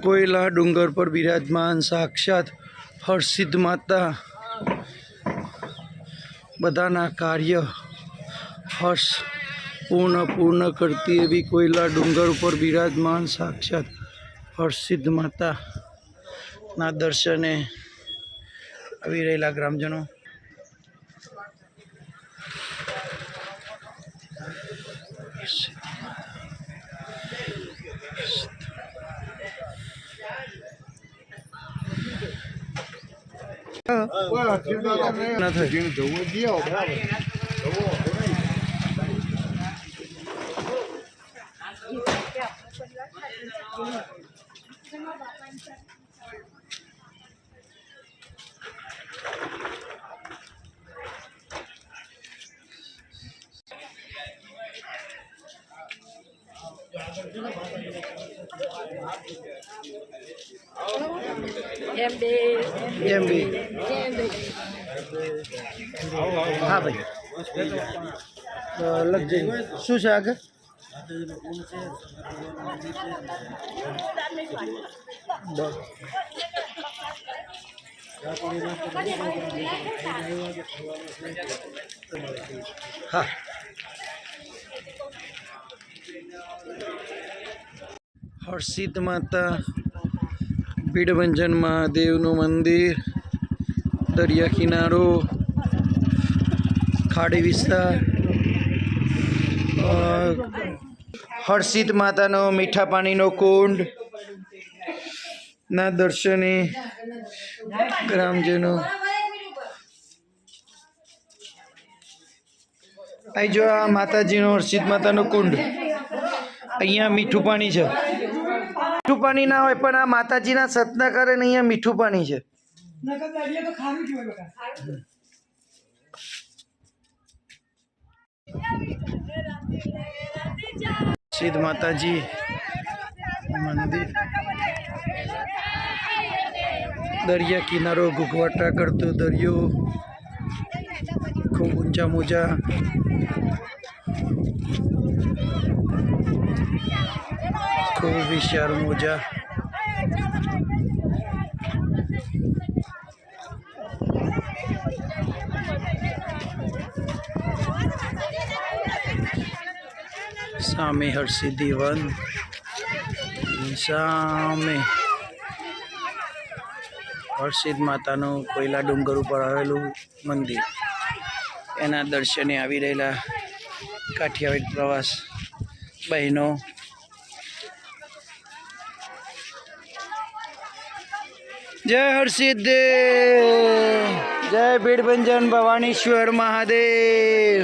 कोयला डूंगर पर विराजमान साक्षात हरसिद्ध माता बधाना कार्य हर्ष पूर्ण करती एवं कोयला डूंगर पर विराजमान साक्षात हरसिद्ध माता ना दर्शने आवी रहेला ग्रामजनों। हाँ भाई लग जाए शू है आगे हाँ हरसिद्ध माता बीडभंजन महादेवनु मंदिर दरिया किनारो खाड़ी विस्तार हरसिद्ध मातानो मीठा पानीनो कुंड ना दर्शने ग्रामजनों आई जो आ माताजीनो हरसिद्ध मातानो कुंड अहींया मीठू पानी छे। मीठू पानी ना होय पण आ माताजीना सतना करे ने अहींया मीठू पानी छे। सिद्ध माताजी मंदिर दरिया किनारो घूघवाटा करतो दरियो खूब ऊंचा मोजा खूब विशाल मोजा सामे हरसिद्धि वन सामे हरसिद्ध मातानु कोयला डूंगर पर आवेलू मंदिर एना दर्शने आवी रहेला काठियावाड़ प्रवास बहनों। जय हरसिद्ध जय बीडभंजन भवानीश्वर महादेव।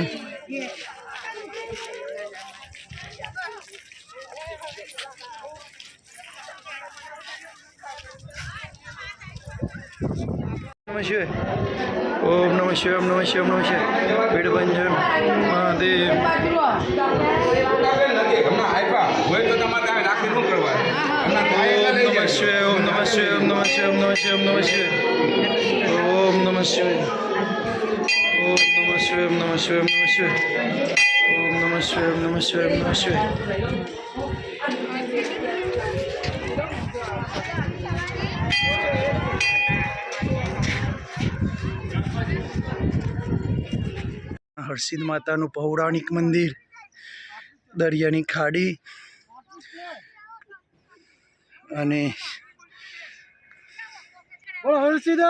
नमः शिवाय ओम नमः शिवाय ओम नमः शिवाय ओम नमः शिवाय बीडभंजन महादेव। नमः शिवाय ओम नमः शिवाय ओम नमः शिवाय ओम नमः शिवाय ओम नमः शिवाय ओम नमः शिवाय ओम नमः शिवाय ओम नमः शिवाय ओम नमः शिवाय ओम नमः शिवाय ओम नमः शिवाय। हरसिद्ध मातानु पौराणिक मंदिर दरियानी खाड़ी अने बोलो हरसिद्ध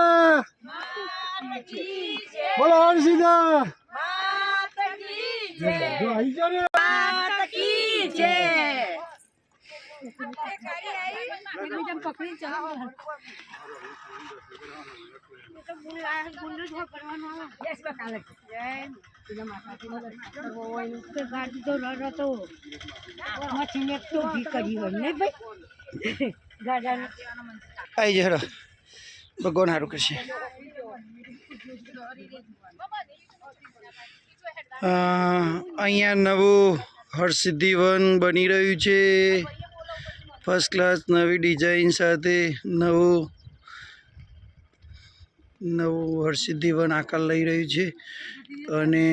बोलो हरसिद्ध आई जरा भगवान हारू करशे। अहींया नवुं हरसिद्धि वन बनी रह्युं छे। फर्स्ट क्लास नवी डिजाइन साथे नवुं हरसिद्धि वन आकार लई रह्युं छे अने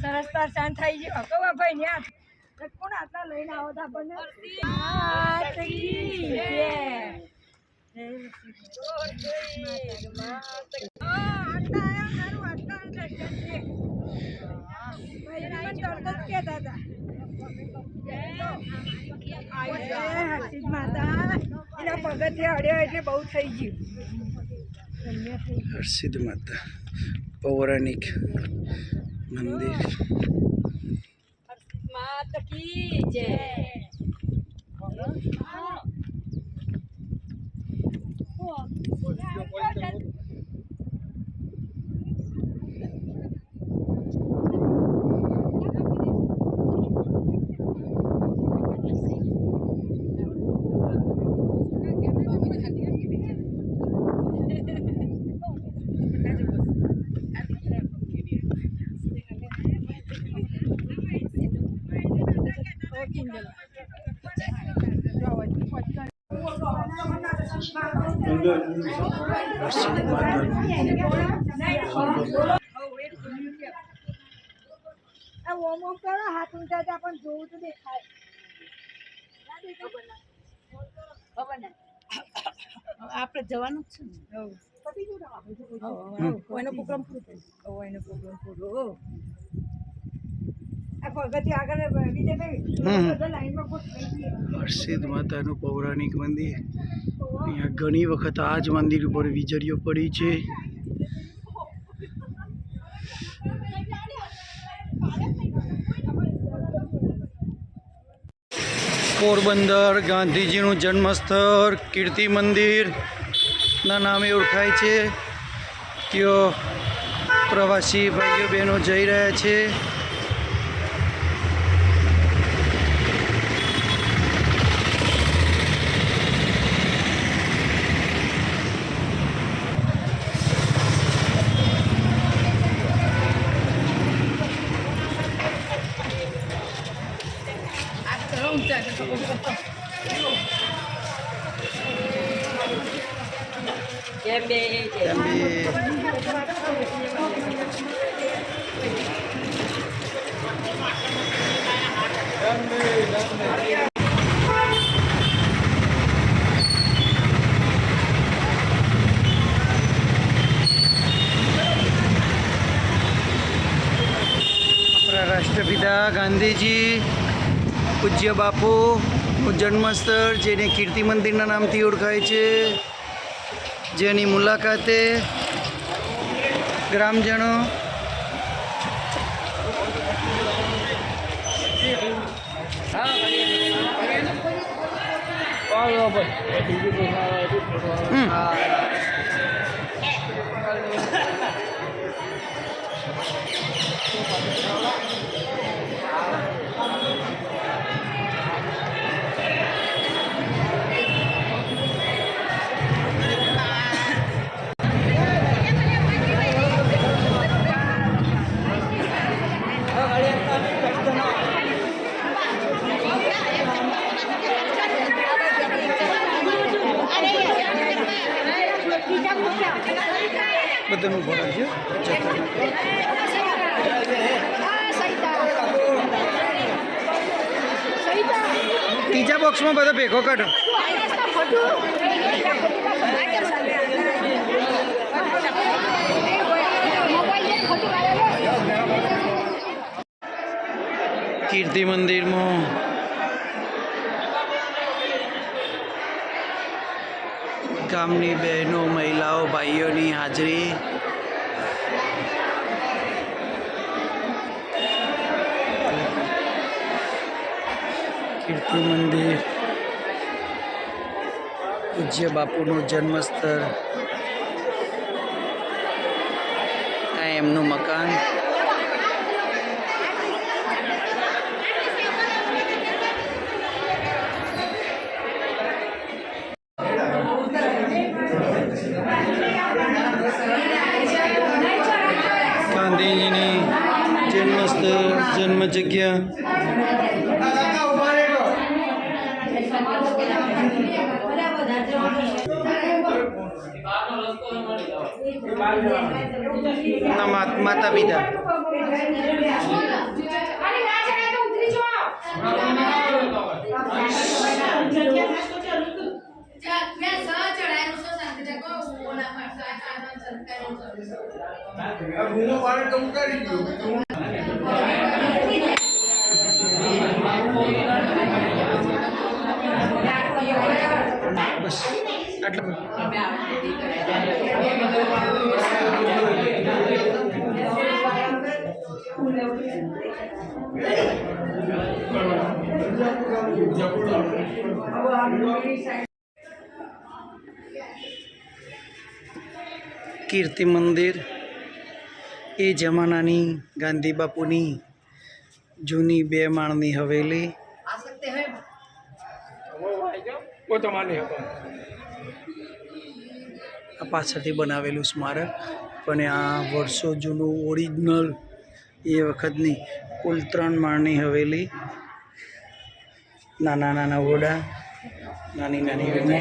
સરસ દર્શન થઈ ગયો કવા ભાઈ ને કોણ આટલા લઈને આવો તા આપણને પગથિયા અડ્યો એટલે બહુ થઈ ગયું. હરસિદ્ધ માતા પૌરાણિક મંદિર. માતા કી જય. હાથ ઊંચા પણ જોવું તો દેખાય. આપણે જવાનું જ છે ને. પ્રોગ્રામ પૂરો. હરસિદ્ધ માતાનું પૌરાણિક મંદિર. અહીંયા ઘણી વખત આ જ મંદિર ઉપર વીજળીઓ પડી છે. પોરબંદર ગાંધીજીનું જન્મસ્થળ કીર્તિ મંદિરના નામે ઓળખાય છે. ત્યાં પ્રવાસી ભાઈઓ બહેનો જઈ રહ્યા છે. રાષ્ટ્રપિતા ગાંધીજી પૂજ્ય બાપુનું જન્મસ્થળ જેને કીર્તિ મંદિરના નામથી ઓળખાય છે, જેની મુલાકાતે ગ્રામજનો બધાનું ભરાય છે. ત્રીજા બોક્સમાં બધો ભેગો કાઢો. કીર્તિ મંદિરમાં ગામની બહેનો, મહિલાઓ, ભાઈઓની હાજરી. કીર્તિ મંદિર પૂજ્ય બાપુનું જન્મસ્થળ. આ એમનું મકાન. ગાંધીજીની જન્મસ્થળ, જન્મ જગ્યા. માતા પિતા બસ આટલું. કીર્તિ મંદિર એ જમાનાની ગાંધી બાપુની જૂની 2 માળની હવેલી. આ પાછળથી બનાવેલું સ્મારક, પણ આ વર્ષો જૂનું ઓરિજિનલ એ વખતની કુલ 3 માળની હવેલી. નાના નાના ઓરડા, નાની નાની રૂમો.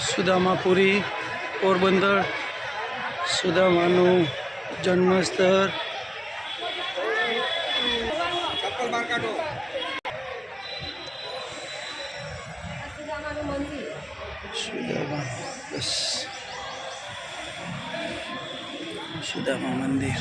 સુદામાપુરી પોરબંદર, સુદામાનું જન્મસ્થળ. સુદામા, બસ સુદામા મંદિર.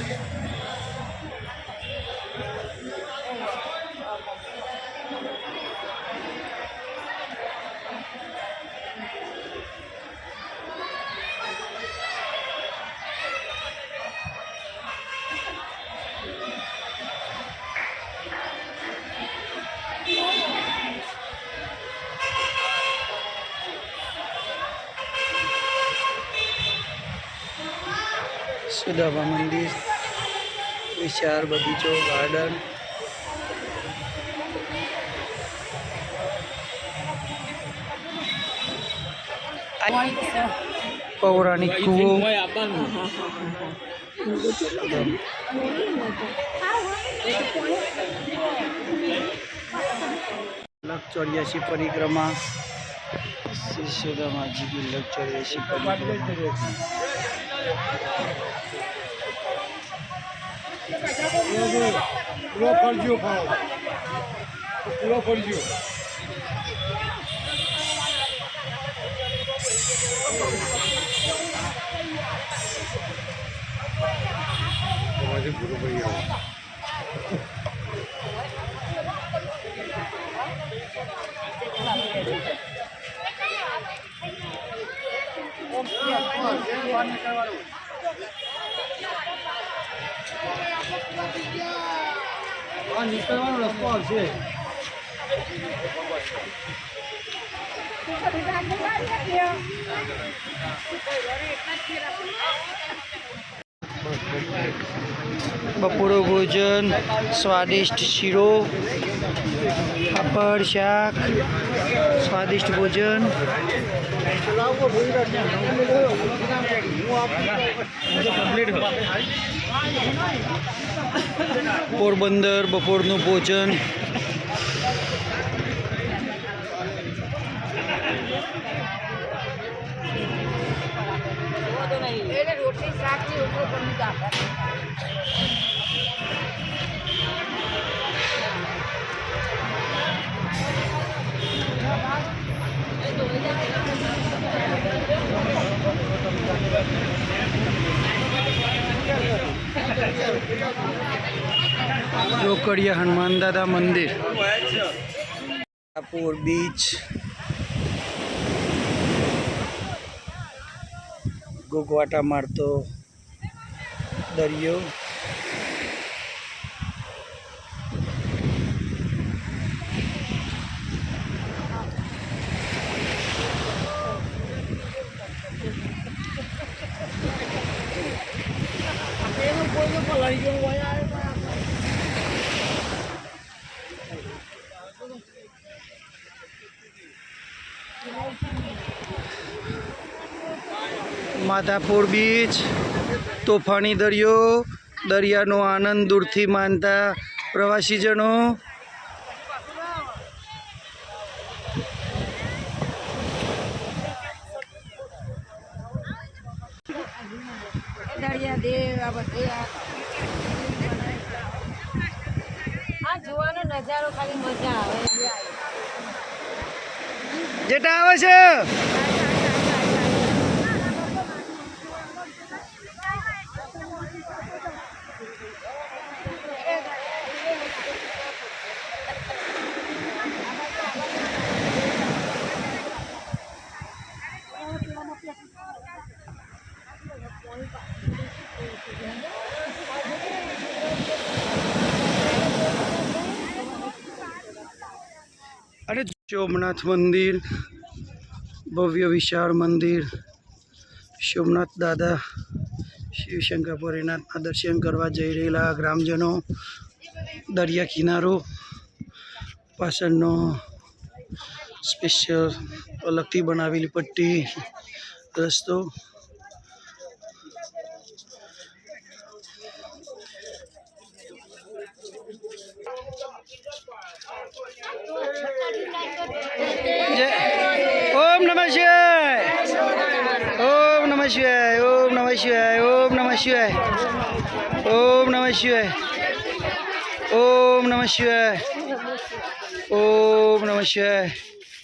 સુદામા મંદિર, વિશાળ બગીચો, ગાર્ડન. પૌરાણિક કૂવો. લખ 84 પરિક્રમા. શ્રી સુદામાજી की લખ 84 પરિક્રમા. પૂરો ફરજો ખાઓ, પૂરો ફરજો. પૂરો કરી આવો. નીકળવાનો રસ્તો આવશે. બપોરનું ભોજન, સ્વાદિષ્ટ શીરો, પાપડ, શાક, સ્વાદિષ્ટ ભોજન. પોરબંદર બપોરનું ભોજન. રોટલી શાક ની રોટલો બની જાય. રોકડિયા હનુમાન દાદા મંદિર. ટાપુર બીચ, ઘોઘવાટા મારતો દરિયો. માધાપુર બીચ, તોફાની દરિયો, દરિયાનો આનંદ દૂરથી માનતા પ્રવાસીજનો. દરિયા દેવ આ બધે આ જોવાનો નજારો ખાલી મજા આવે. જેટા આવે છે. અને સોમનાથ મંદિર, ભવ્ય વિશાળ મંદિર. સોમનાથ દાદા શિવશંકર ભોલેનાથના દર્શન કરવા જઈ રહેલા ગ્રામજનો. દરિયા કિનારો, પાછળનો સ્પેશિયલ અલગથી બનાવેલી પટ્ટી, રસ્તો. ઓમ નમઃ શિવાય, ઓમ નમઃ શિવાય, ઓમ નમઃ શિવાય, ઓમ નમઃ શિવાય, ઓમ નમઃ શિવાય, ઓમ નમઃ શિવાય, ઓમ નમઃ શિવાય.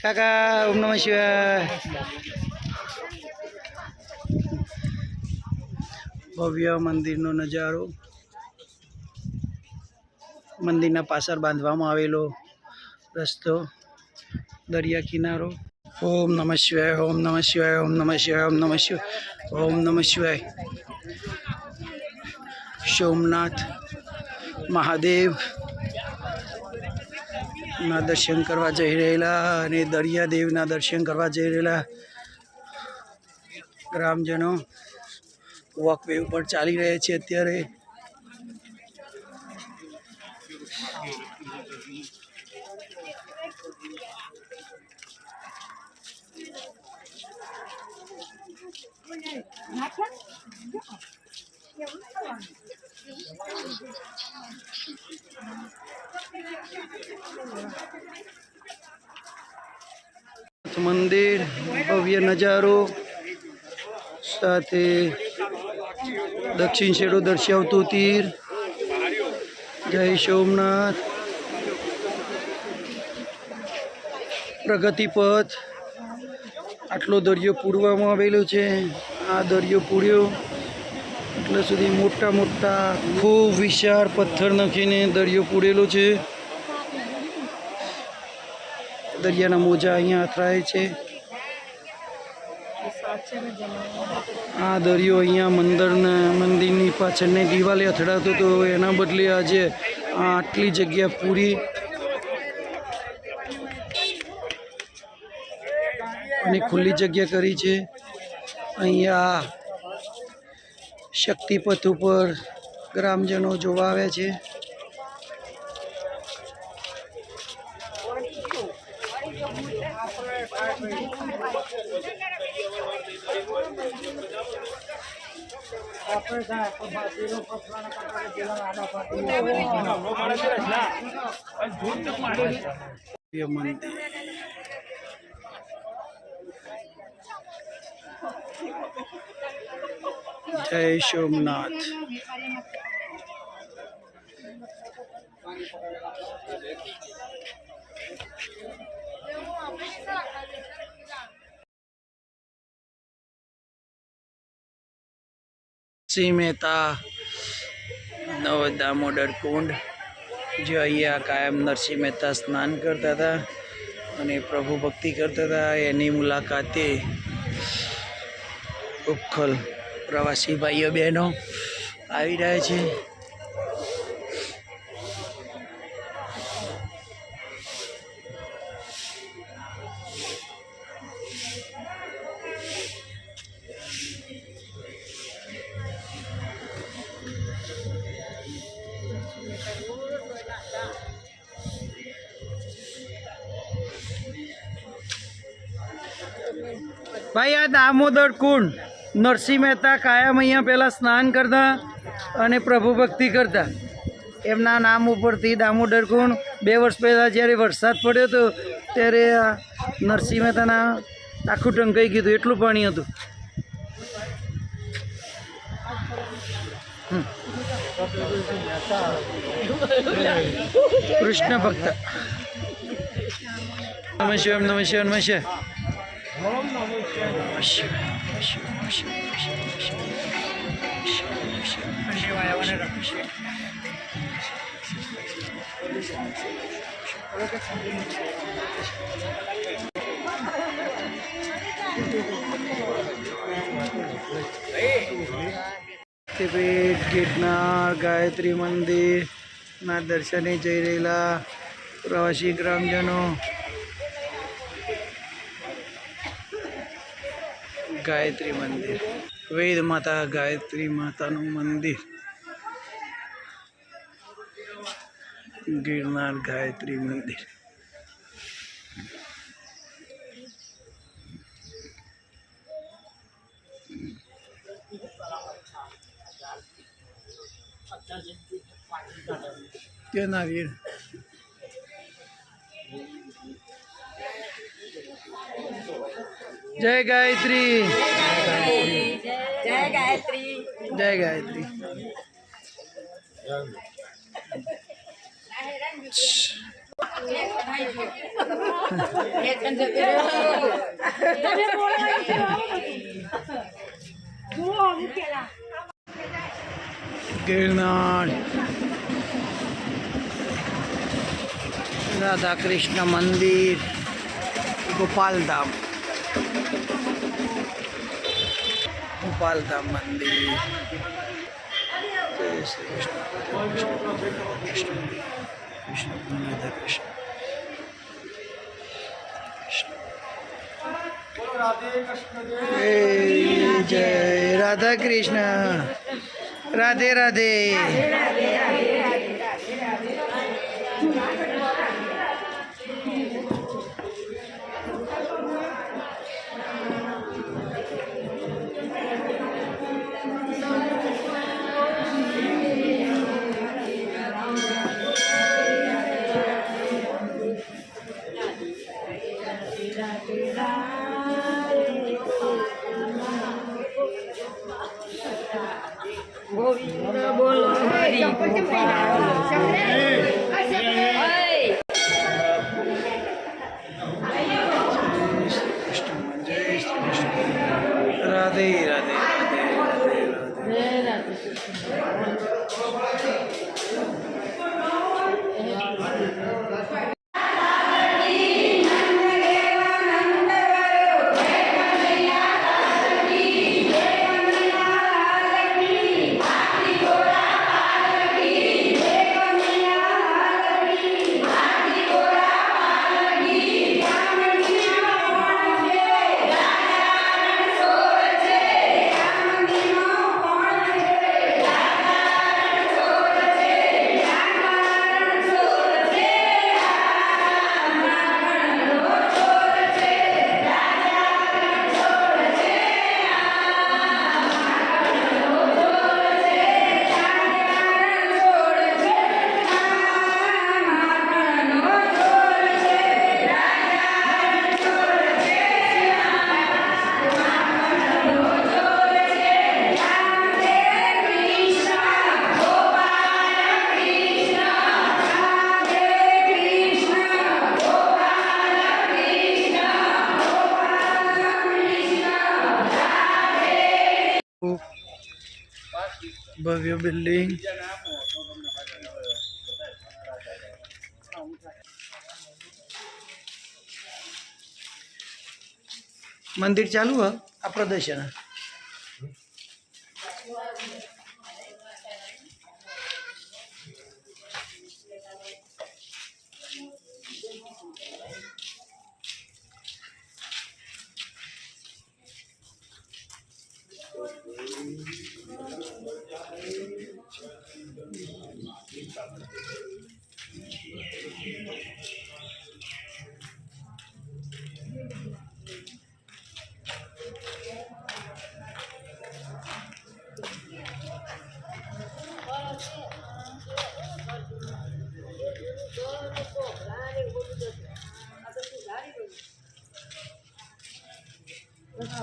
કાકા ઓમ નમઃ શિવાય. ભવ્ય મંદિરનો નજારો, મંદિરના પાછળ બાંધવામાં આવેલો રસ્તો, દરિયા કિનારો. ઓમ નમઃ શિવાય, ઓમ નમઃ શિવાય, ઓમ નમઃ શિવાય, ઓમ નમઃ શિવાય, ઓમ નમઃ શિવાય. સોમનાથ મહાદેવ ના દર્શન કરવા જઈ રહેલા અને દરિયાદેવના દર્શન કરવા જઈ રહેલા ગ્રામજનો વોકવે ઉપર ચાલી રહ્યા છે અત્યારે. મંદિર, ભવ્ય નજારો સાથે દક્ષિણ છેડો દર્શાવતું તીર. જય સોમનાથ. પ્રગતિ પથ, આટલો દરિયો પૂરવામાં આવેલો છે. આ દરિયો પૂર્યો એટલે સુધી મોટા મોટા ખૂબ વિશાળ પથ્થર નાખીને દરિયો પૂરેલો છે. દરિયાના મોજા અહીંયા અથડાય છે. આ દરિયો અહીંયા મંદિરની પાછળની દિવાલે અથડાતો હતો, એના બદલે આજે આટલી જગ્યા પૂરી અને ખુલ્લી જગ્યા કરી છે. અહીંયા શક્તિપથ ઉપર ગ્રામજનો જોવા આવ્યા છે. જય સોમનાથ. સિંહ મહેતા નવ દામોદર કુંડ, જે અહીંયા કાયમ નરસિંહ મહેતા સ્નાન કરતા હતા અને પ્રભુ ભક્તિ કરતા હતા, એની મુલાકાતે ઉપખલ પ્રવાસી ભાઈઓ બહેનો આવી રહ્યા છે. ભાઈ આ દામોદર કુંડ નરસિંહ મહેતા કાયમ અહીંયા પહેલાં સ્નાન કરતા અને પ્રભુ ભક્તિ કરતા. એમના નામ ઉપરથી દામોદર કુંડ 2 વર્ષ પહેલાં જ્યારે વરસાદ પડ્યો હતો ત્યારે આ નરસિંહ મહેતાના આખું ટંકાઈ ગયું હતું, એટલું પાણી હતું. કૃષ્ણ ભક્ત. નમઃ શિવાય નમઃ શિવાય નમઃ શિવાય. પેટ ગિરનાર ગાયત્રી મંદિરના દર્શને જઈ રહેલા પ્રવાસી ગ્રામજનો. ગાયત્રી મંદિર, વેદ માતા ગાયત્રી માતાનું મંદિર, ગિરનાર ગાયત્રી મંદિર. કે નારિયેળ. જય ગાયત્રી, જય ગાયત્રી. જય ગાયત્રી. ગિરનાર રાધા કૃષ્ણ મંદિર, ગોપાલધામ, ગોપાલધામ મંદિર. જય શ્રી કૃષ્ણ, કૃષ્ણ કૃષ્ણ રાધા કૃષ્ણ. જય રાધા કૃષ્ણ. રાધે રાધે. ગોવિંદ બોલો હરી ગોપાલ. રાધે રાધે રાધે રાધે. ભવ્ય બિલ્ડિંગ. મંદિર ચાલુ હ આ પ્રદર્શન.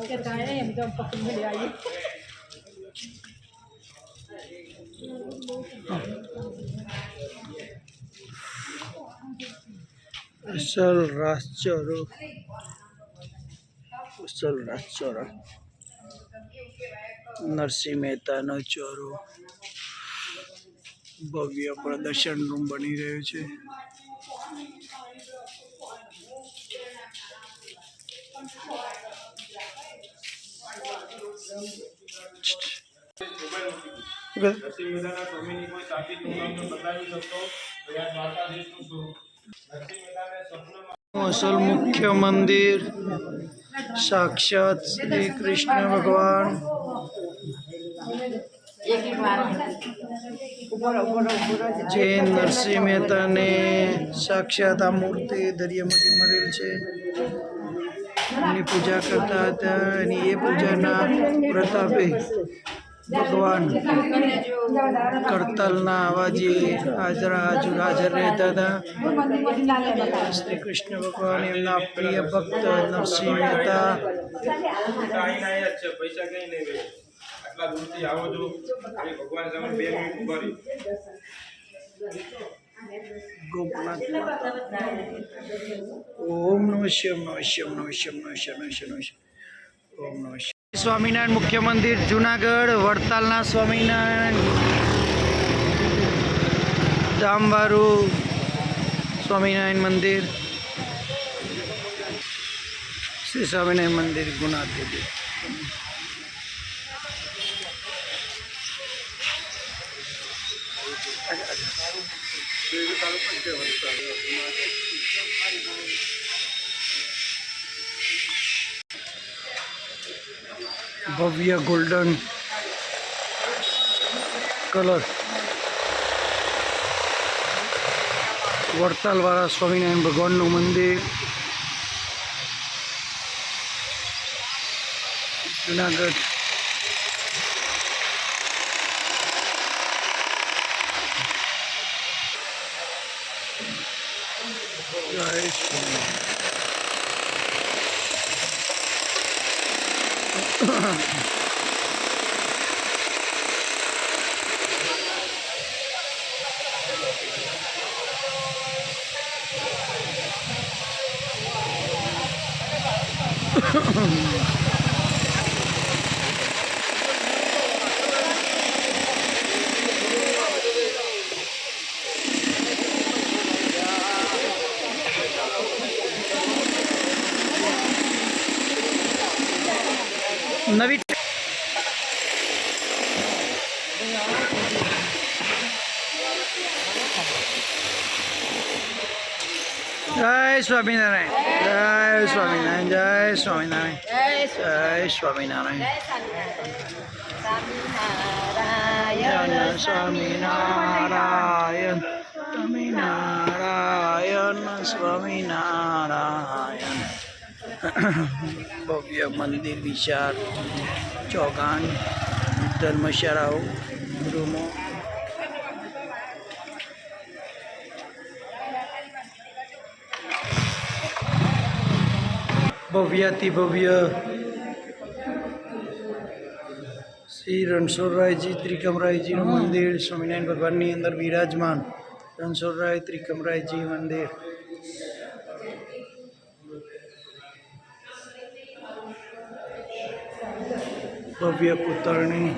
કે થાય એમ તો પકડી મળી આવી અસલ રાસચોરો, અસલ રાસચોરો, નરસિંહ મહેતાનો ચોરો ભવ્ય પ્રદર્શન રૂમ બની રહ્યો છે. અસલ મુખ્ય મંદિર સાક્ષાત શ્રી કૃષ્ણ ભગવાન જે નરસિંહ મહેતાને સાક્ષાત આ મૂર્તિ દરિયામાંથી મળેલ છે. એમની પૂજા કરતા હતા અને એ પૂજાના પ્રતાપે ભગવાન કરતાલના અવાજે હાજર રહેતા હતા. શ્રી કૃષ્ણ ભગવાન એમના પ્રિય ભક્ત નરસિંહ મહેતા ગોપનાથ ઓમ નમઃ શિવાય, નમઃ શિવાય, નમઃ શિવાય, નમઃ શિવાય, નમઃ શિવાય. ઓમ નમઃ શિવાય. સ્વામિનારાયણ મુખ્ય મંદિર જુનાગઢ વડતાલના સ્વામિનારાયણ ધામવાળું સ્વામિનારાયણ મંદિર, શ્રી સ્વામિનારાયણ મંદિર ગુનાદેવી. ભવ્ય ગોલ્ડન કલર વડતાલવાળા સ્વામિનારાયણ ભગવાનનું મંદિર જુનાગઢ. જય શ્રી નવી જય સ્વામિનારાયણ, જય સ્વામિનારાયણ, જય સ્વામિનારાયણ, જય સ્વામિનારાયણ, સ્વામિનારાયણ, સ્વામિનારાયણ, સ્વામિનારાયણ. ભવ્ય મંદિર, વિશાળ ચોગાન, ધર્મશાળાઓ, રૂમો. ભવ્યાતિ ભવ્ય શ્રી રણછોડરાયજી ત્રિકમરાયજીનું મંદિર સ્વામિનારાયણ ભગવાનની અંદર બિરાજમાન રણછોડરાય ત્રિકમરાયજી મંદિર. ભવ્ય પુતળણી